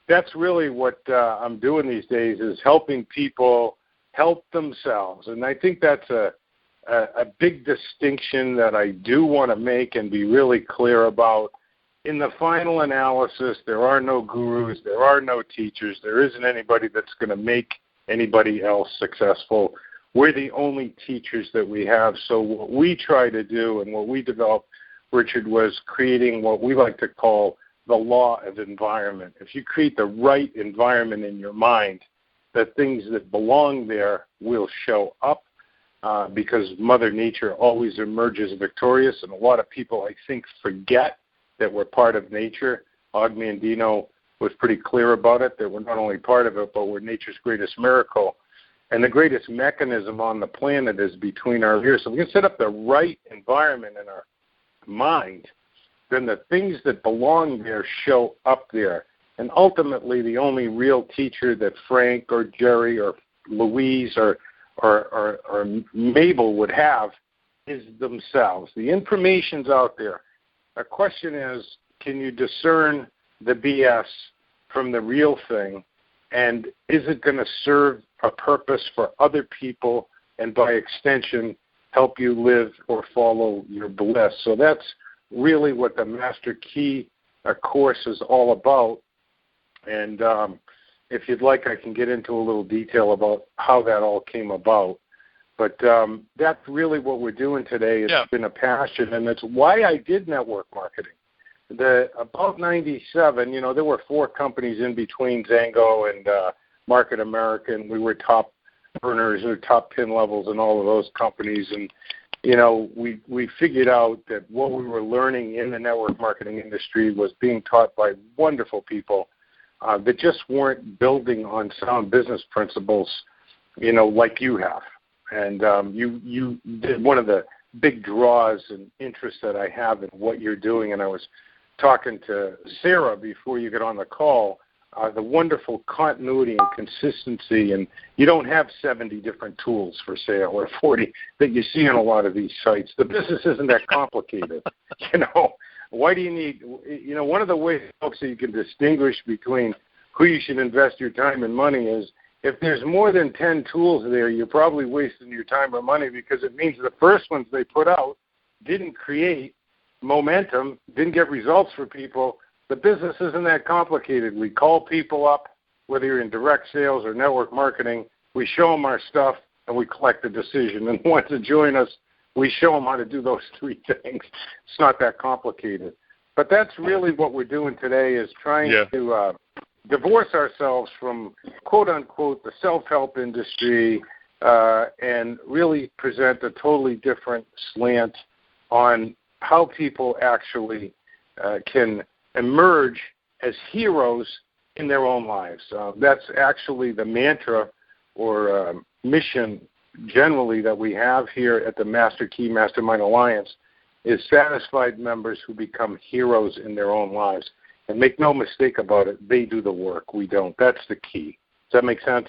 that's really what I'm doing these days, is helping people help themselves. And I think that's a big distinction that I do want to make and be really clear about. In the final analysis, there are no gurus, there are no teachers, there isn't anybody that's going to make anybody else successful. We're the only teachers that we have. So what we try to do and what we developed, Richard, was creating what we like to call the law of environment. If you create the right environment in your mind, the things that belong there will show up, because Mother Nature always emerges victorious, and a lot of people, I think, forget that we're part of nature. Og Mandino was pretty clear about it, that we're not only part of it, but we're nature's greatest miracle. And the greatest mechanism on the planet is between our ears. So if we can set up the right environment in our mind, then the things that belong there show up there. And ultimately, the only real teacher that Frank or Jerry or Louise or Mabel would have is themselves. The information's out there. The question is, can you discern the BS from the real thing, and is it going to serve a purpose for other people and by extension help you live or follow your bliss? So that's really what the Master Key course is all about. And if you'd like, I can get into a little detail about how that all came about. But that's really what we're doing today. It's been a passion, and that's why I did network marketing. About 97, there were 4 companies in between Zango and Market America, and we were top earners or top pin levels in all of those companies. And, we figured out that what we were learning in the network marketing industry was being taught by wonderful people that just weren't building on sound business principles, like you have. And you did one of the big draws and interests that I have in what you're doing. And I was talking to Sarah before you get on the call, the wonderful continuity and consistency. And you don't have 70 different tools for sale or 40 that you see on a lot of these sites. The business isn't that complicated. Why do you need, one of the ways, folks, that you can distinguish between who you should invest your time and money is, if there's more than 10 tools there, you're probably wasting your time or money, because it means the first ones they put out didn't create momentum, didn't get results for people. The business isn't that complicated. We call people up, whether you're in direct sales or network marketing, we show them our stuff, and we collect a decision. And once they join us, we show them how to do those 3 things. It's not that complicated. But that's really what we're doing today, is trying to divorce ourselves from, quote-unquote, the self-help industry and really present a totally different slant on how people actually can emerge as heroes in their own lives. That's actually the mantra or mission generally that we have here at the Master Key Mastermind Alliance, is satisfied members who become heroes in their own lives. And make no mistake about it, they do the work. We don't. That's the key. Does that make sense?